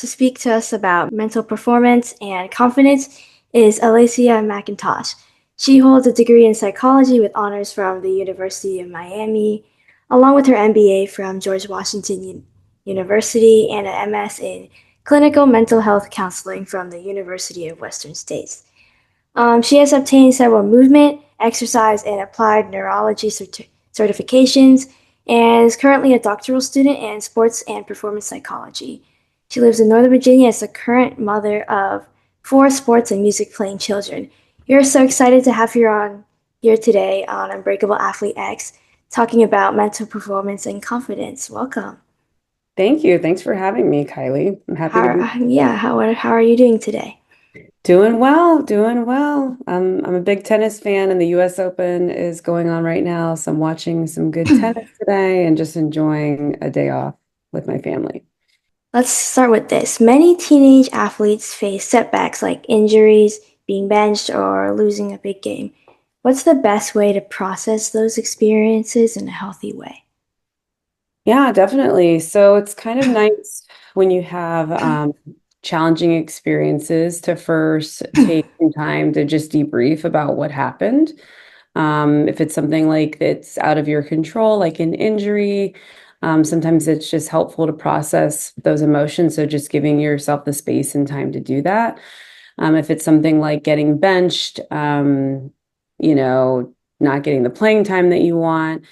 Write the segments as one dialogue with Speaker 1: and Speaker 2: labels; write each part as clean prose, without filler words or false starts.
Speaker 1: to speak to us about mental performance and confidence is Alessia McIntosh. She holds a degree in psychology with honors from the University of Miami, along with her MBA from George Washington University and an MS in clinical mental health counseling from the University of Western States. She has obtained several movement, exercise, and applied neurology certifications and is currently a doctoral student in sports and performance psychology. She lives in Northern Virginia as the current mother of 4 sports and music playing children. We're so excited to have you on here today on Unbreakable Athlete X, talking about mental performance and confidence. Welcome.
Speaker 2: Thank you. Thanks for having me, Kylie. I'm happy to be
Speaker 1: How are you doing today?
Speaker 2: doing well, doing well. I'm a big tennis fan, and the US Open is going on right now. So I'm watching some good tennis today and just enjoying a day off with my family.
Speaker 1: Let's start with this. Many teenage athletes face setbacks like injuries, being benched, or losing a big game. What's the best way to process those experiences in a healthy way?
Speaker 2: Yeah, definitely. So it's kind of nice when you have challenging experiences to first take some time to just debrief about what happened. If it's something like that's out of your control, like an injury, sometimes it's just helpful to process those emotions. So just giving yourself the space and time to do that. If it's something like getting benched, you know, not getting the playing time that you want,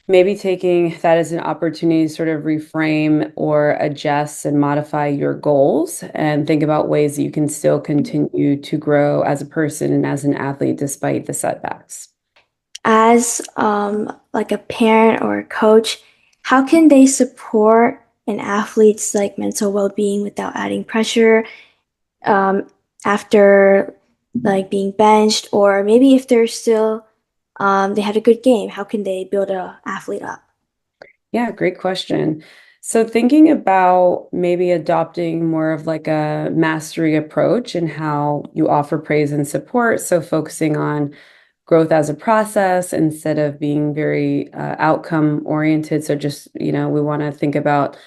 Speaker 2: maybe taking that as an opportunity to sort of reframe or adjust and modify your goals and think about ways that you can still continue to grow as a person and as an athlete despite the setbacks.
Speaker 1: As like a parent or a coach, how can they support an athlete's like mental well-being without adding pressure um, after like being benched, or maybe if they're still they had a good game, how can they build a athlete up?
Speaker 2: Yeah, great question. So thinking about maybe adopting more of like a mastery approach and how you offer praise and support. So focusing on growth as a process instead of being very outcome oriented. So just, we want to think about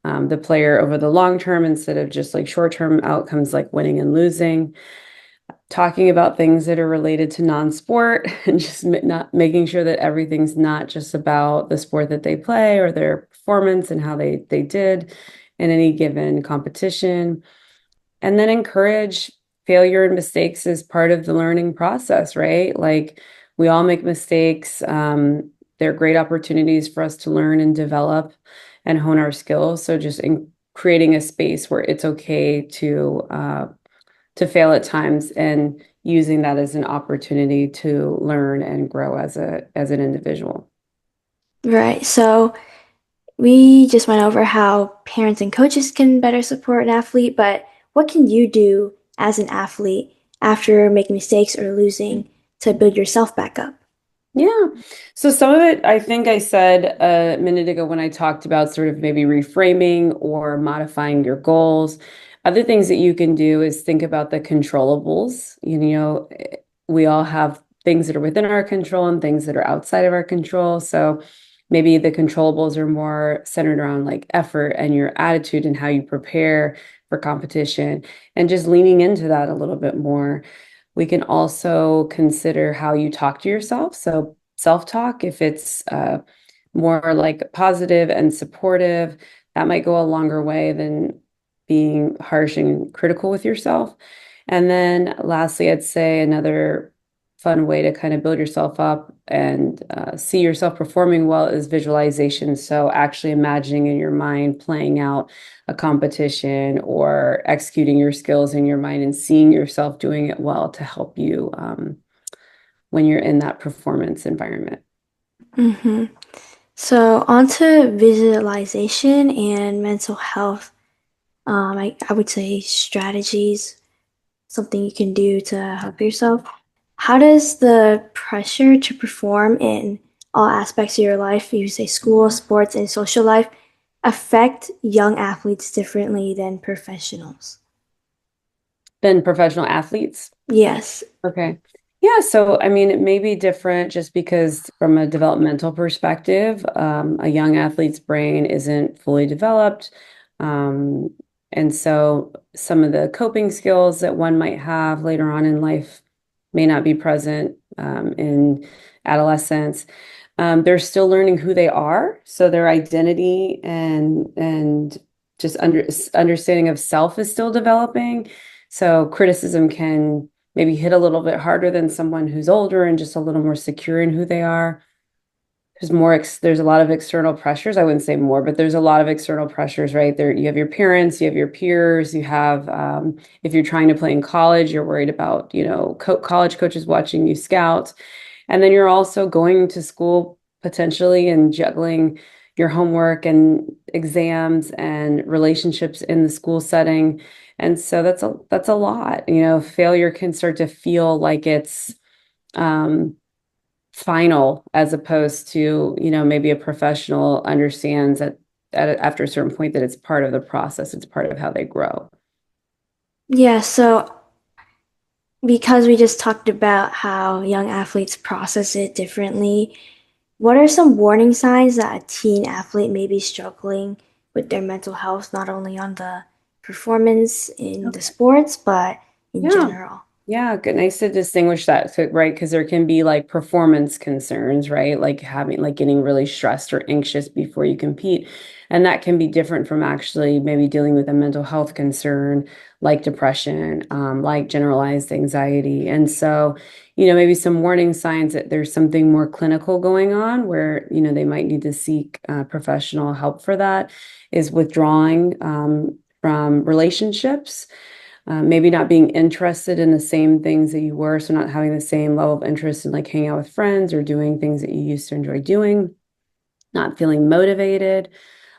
Speaker 2: the player over the long term instead of just like short term outcomes like winning and losing. Talking about things that are related to non-sport and just not making sure that everything's not just about the sport that they play or their performance and how they did in any given competition. And then encourage failure and mistakes as part of the learning process, right? Like we all make mistakes. They're great opportunities for us to learn and develop and hone our skills. So just in creating a space where it's okay to fail at times and using that as an opportunity to learn and grow as an individual.
Speaker 1: Right. So we just went over how parents and coaches can better support an athlete, but what can you do as an athlete after making mistakes or losing to build yourself back up?
Speaker 2: Yeah. So some of it, I think I said a minute ago when I talked about sort of maybe reframing or modifying your goals. Other things that you can do is think about the controllables. We all have things that are within our control and things that are outside of our control. So maybe the controllables are more centered around like effort and your attitude and how you prepare for competition and just leaning into that a little bit more. We can also consider how you talk to yourself. So self-talk, if it's more like positive and supportive, that might go a longer way than being harsh and critical with yourself. And then lastly, I'd say another fun way to kind of build yourself up and see yourself performing well is visualization. So actually imagining in your mind playing out a competition or executing your skills in your mind and seeing yourself doing it well to help you when you're in that performance environment.
Speaker 1: hmm So, onto visualization and mental health. I would say strategies, something you can do to help yourself. How does the pressure to perform in all aspects of your life, you say school, sports, and social life, affect young athletes differently than professionals?
Speaker 2: Then professional athletes.
Speaker 1: Yes.
Speaker 2: Okay. Yeah, so I mean, it may be different just because from a developmental perspective, a young athlete's brain isn't fully developed. Um, And so some of the coping skills that one might have later on in life may not be present in adolescence. They're still learning who they are, so their identity and just understanding of self is still developing. So criticism can maybe hit a little bit harder than someone who's older and just a little more secure in who they are. There's a lot of external pressures. I wouldn't say more, but there's a lot of external pressures, right? There, you have your parents, you have your peers, you have, if you're trying to play in college, you're worried about, college coaches watching you scout. And then you're also going to school potentially and juggling your homework and exams and relationships in the school setting. And so that's a lot. Failure can start to feel like it's, final, as opposed to, maybe a professional understands after a certain point that it's part of the process, it's part of how they grow.
Speaker 1: Yeah, so because we just talked about how young athletes process it differently, what are some warning signs that a teen athlete may be struggling with their mental health, not only on the performance in the
Speaker 2: Okay.
Speaker 1: sports, but in
Speaker 2: Yeah.
Speaker 1: general?
Speaker 2: Yeah, good. Nice to distinguish that, so, right? Because there can be like performance concerns, right? Like getting really stressed or anxious before you compete. And that can be different from actually maybe dealing with a mental health concern like depression, like generalized anxiety. And so, maybe some warning signs that there's something more clinical going on where, they might need to seek professional help for that is withdrawing from relationships, maybe not being interested in the same things that you were, so not having the same level of interest in like hanging out with friends or doing things that you used to enjoy doing, not feeling motivated,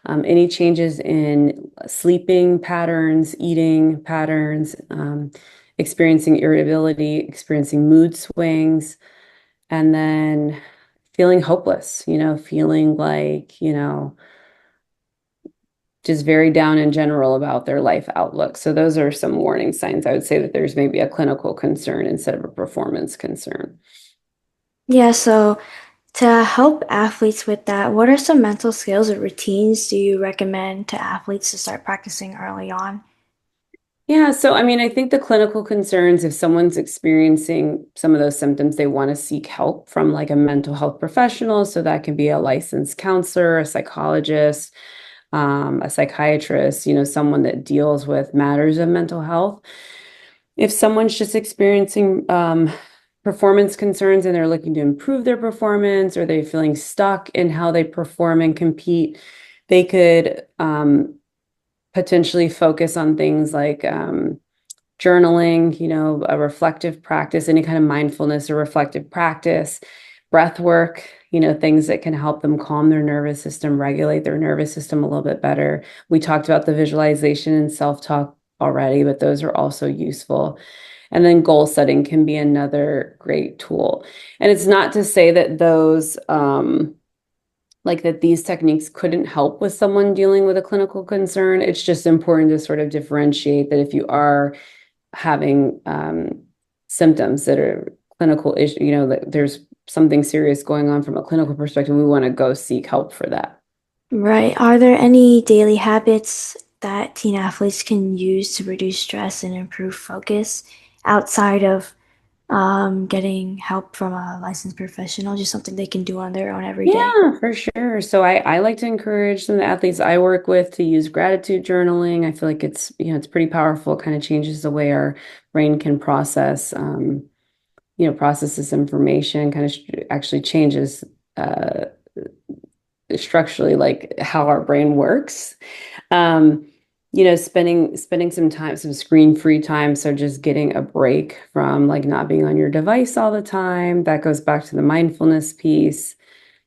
Speaker 2: any changes in sleeping patterns, eating patterns, experiencing irritability, experiencing mood swings, and then feeling hopeless, feeling like, just very down in general about their life outlook. So those are some warning signs. I would say that there's maybe a clinical concern instead of a performance concern.
Speaker 1: Yeah, so to help athletes with that, what are some mental skills or routines do you recommend to athletes to start practicing early on?
Speaker 2: Yeah, so I mean, I think the clinical concerns, if someone's experiencing some of those symptoms, they want to seek help from like a mental health professional. So that can be a licensed counselor, a psychologist, a psychiatrist, someone that deals with matters of mental health. If someone's just experiencing performance concerns and they're looking to improve their performance, or they're feeling stuck in how they perform and compete, they could potentially focus on things like journaling, a reflective practice, any kind of mindfulness or reflective practice, breath work, things that can help them calm their nervous system, regulate their nervous system a little bit better. We talked about the visualization and self-talk already, but those are also useful. And then goal setting can be another great tool. And it's not to say that that these techniques couldn't help with someone dealing with a clinical concern. It's just important to sort of differentiate that if you are having symptoms that are clinical issue, that there's something serious going on from a clinical perspective, we want to go seek help for that.
Speaker 1: Right. Are there any daily habits that teen athletes can use to reduce stress and improve focus outside of getting help from a licensed professional? Just something they can do on their own every day.
Speaker 2: Yeah, for sure. So I like to encourage some of the athletes I work with to use gratitude journaling. I feel like it's pretty powerful. It kind of changes the way our brain can process this information, kind of actually changes structurally like how our brain works. Um, spending some time, some screen-free time. So just getting a break from like not being on your device all the time. That goes back to the mindfulness piece.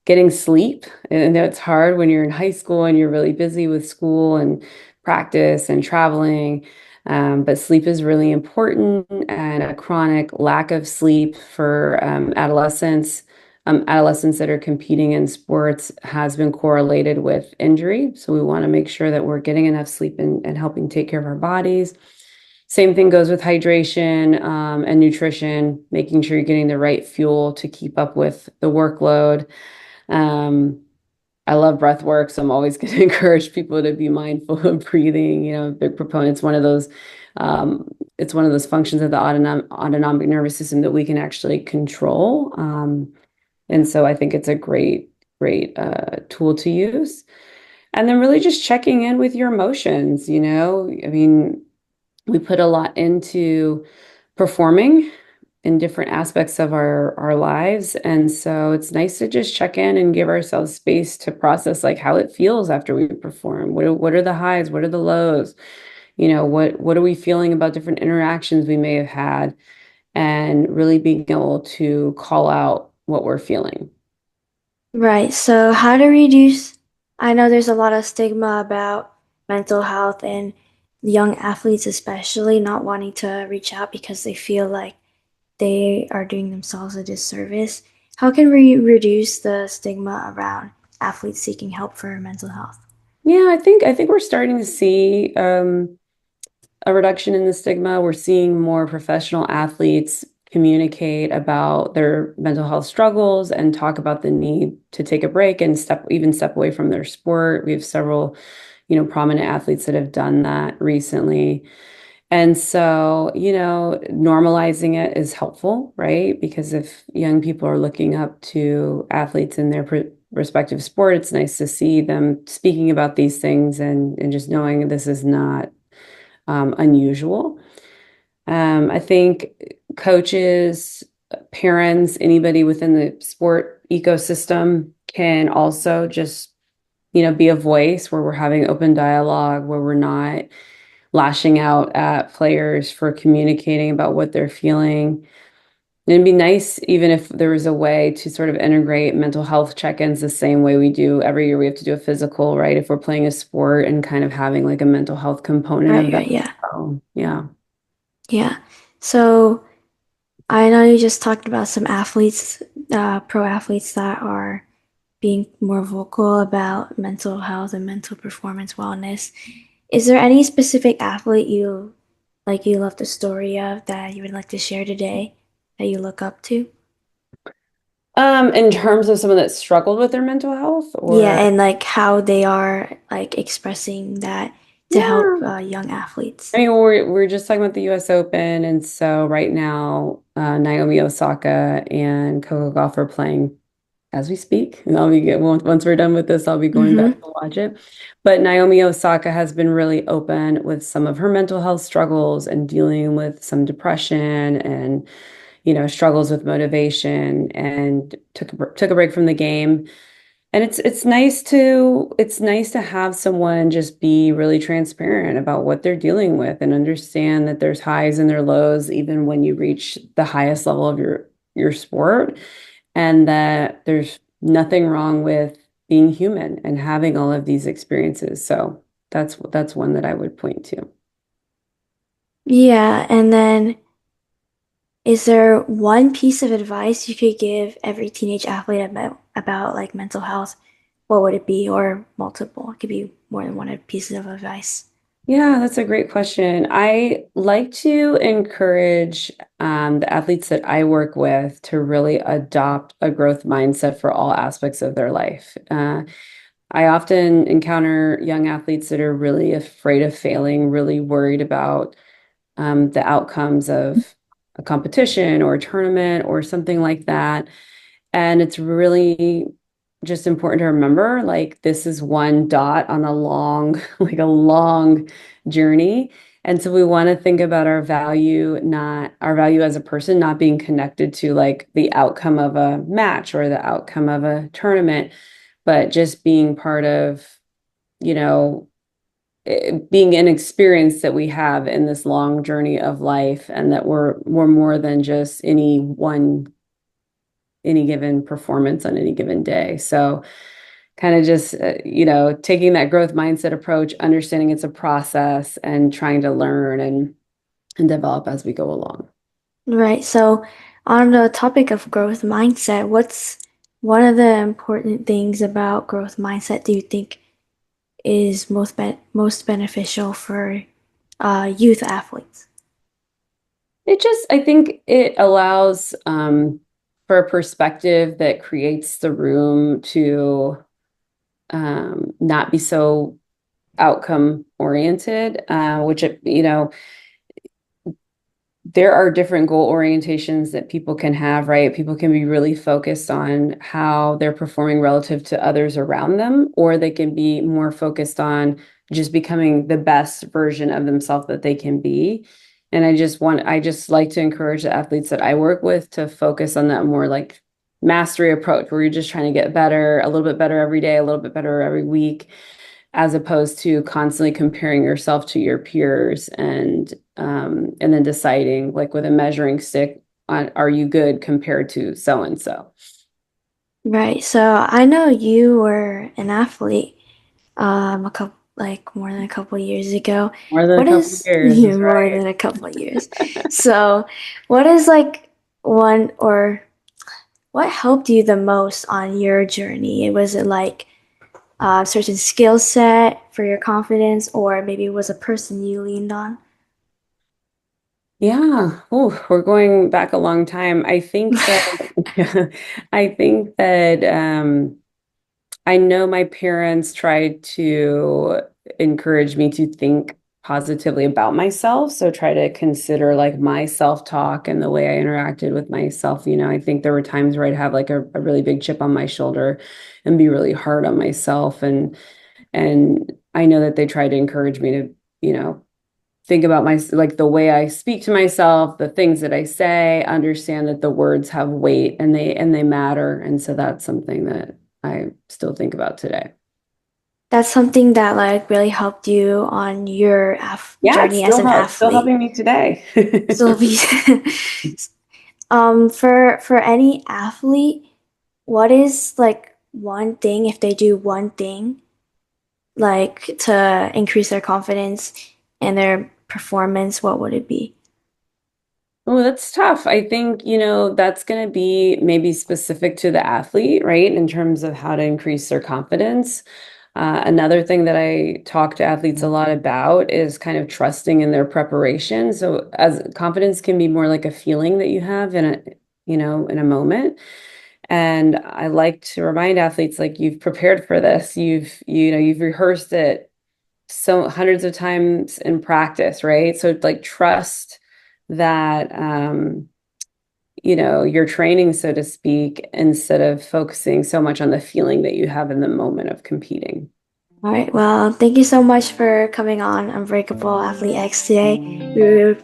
Speaker 2: Getting sleep. And I know it's hard when you're in high school and you're really busy with school and practice and traveling. But sleep is really important, and a chronic lack of sleep for adolescents that are competing in sports has been correlated with injury. So we want to make sure that we're getting enough sleep and helping take care of our bodies. Same thing goes with hydration and nutrition, making sure you're getting the right fuel to keep up with the workload. Um, I love breath work, so I'm always going to encourage people to be mindful of breathing. Big proponents. Um, it's one of those functions of the autonomic nervous system that we can actually control. And so I think it's a great tool to use. And then really just checking in with your emotions. I mean, we put a lot into performing in different aspects of our lives. And so it's nice to just check in and give ourselves space to process like how it feels after we perform. What are the highs? What are the lows? What are we feeling about different interactions we may have had, and really being able to call out what we're feeling.
Speaker 1: Right. So, how to reduce? I know there's a lot of stigma about mental health and young athletes, especially not wanting to reach out because they feel like they are doing themselves a disservice. How can we reduce the stigma around athletes seeking help for mental health?
Speaker 2: Yeah, I think we're starting to see a reduction in the stigma. We're seeing more professional athletes communicate about their mental health struggles and talk about the need to take a break and step away from their sport. We have several, prominent athletes that have done that recently. And so, normalizing it is helpful, right? Because if young people are looking up to athletes in their respective sport, it's nice to see them speaking about these things and just knowing this is not unusual. I think coaches, parents, anybody within the sport ecosystem can also just, be a voice where we're having open dialogue, where we're not lashing out at players for communicating about what they're feeling. And it'd be nice even if there was a way to sort of integrate mental health check-ins the same way we do every year. We have to do a physical, right? If we're playing a sport and kind of having like a mental health component
Speaker 1: Right,
Speaker 2: of that.
Speaker 1: right, yeah.
Speaker 2: So, yeah.
Speaker 1: Yeah. So, I know you just talked about some athletes, pro athletes that are being more vocal about mental health and mental performance wellness. Is there any specific athlete you love the story of that you would like to share today that you look up to?
Speaker 2: In terms of someone that struggled with their mental health
Speaker 1: Yeah,
Speaker 2: or
Speaker 1: and like how they are like expressing that to help
Speaker 2: yeah.
Speaker 1: young
Speaker 2: I
Speaker 1: athletes.
Speaker 2: mean, we're just talking about the US Open, and so right now, Naomi Osaka and Coco Gauff are playing as we speak. And once we're done with this, I'll be going back
Speaker 1: Mm-hmm.
Speaker 2: to watch it. But Naomi Osaka has been really open with some of her mental health struggles and dealing with some depression and, struggles with motivation, and took a break from the game. And it's nice to have someone just be really transparent about what they're dealing with and understand that there's highs and there lows even when you reach the highest level of your sport, and that there's nothing wrong with being human and having all of these experiences. So that's one that I would point to.
Speaker 1: Yeah, and then is there one piece of advice you could give every teenage athlete about like mental health? What would it be? Or multiple? It could be more than one piece of advice.
Speaker 2: Yeah, that's a great question. I like to encourage the athletes that I work with to really adopt a growth mindset for all aspects of their life. I often encounter young athletes that are really afraid of failing, really worried about the outcomes of a competition or a tournament or something like that. And it's really just important to remember, like, this is one dot on a long, like a long journey. And so we want to think about our value as a person, not being connected to like the outcome of a match or the outcome of a tournament, but just being part of, you know, being an experience that we have in this long journey of life, and that we're more than just any given performance on any given day. So kind of just taking that growth mindset approach, understanding it's a process, and trying to learn and develop as we go along.
Speaker 1: Right. So, on the topic of growth mindset, what's one of the important things about growth mindset do you think is most beneficial for youth athletes?
Speaker 2: I think it allows for a perspective that creates the room to not be so outcome oriented, which, there are different goal orientations that people can have, right? People can be really focused on how they're performing relative to others around them, or they can be more focused on just becoming the best version of themselves that they can be. And I just like to encourage the athletes that I work with to focus on that more like mastery approach, where you're just trying to get better, a little bit better every day, a little bit better every week, as opposed to constantly comparing yourself to your peers and then deciding like with a measuring stick on, are you good compared to so and so.
Speaker 1: Right. So I know you were an athlete a couple like more than a couple years ago.
Speaker 2: More than a
Speaker 1: What
Speaker 2: couple of
Speaker 1: is
Speaker 2: years
Speaker 1: yeah,
Speaker 2: is
Speaker 1: more
Speaker 2: right.
Speaker 1: than a couple of years. So what is like one or what helped you the most on your journey? Was it like a certain skill set for your confidence, or maybe it was a person you leaned on?
Speaker 2: Yeah. Oh, we're going back a long time. I think that I think that I know my parents tried to encourage me to think positively about myself. So try to consider like my self-talk and the way I interacted with myself. I think there were times where I'd have like a really big chip on my shoulder and be really hard on myself. And I know that they tried to encourage me to, think about my like the way I speak to myself, the things that I say, understand that the words have weight and they matter. And so that's something that I still think about today.
Speaker 1: That's something that like really helped you on your
Speaker 2: Yeah, it's
Speaker 1: journey as an
Speaker 2: still
Speaker 1: athlete.
Speaker 2: helping me today.
Speaker 1: So be for any athlete, what is like one thing if they do one thing like to increase their confidence and their performance, what would it be?
Speaker 2: Oh, that's tough. I think, that's going to be maybe specific to the athlete, right? In terms of how to increase their confidence. Another thing that I talk to athletes a lot about is kind of trusting in their preparation. So as confidence can be more like a feeling that you have in a moment. And I like to remind athletes like you've prepared for this. You've rehearsed it so hundreds of times in practice, right? So like trust that your training, so to speak, instead of focusing so much on the feeling that you have in the moment of competing.
Speaker 1: All right. Well, thank you so much for coming on Unbreakable Athlete X today.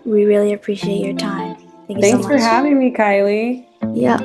Speaker 1: We really appreciate your time. Thank you so
Speaker 2: Thanks for
Speaker 1: much.
Speaker 2: having me, Kylie.
Speaker 1: Yeah.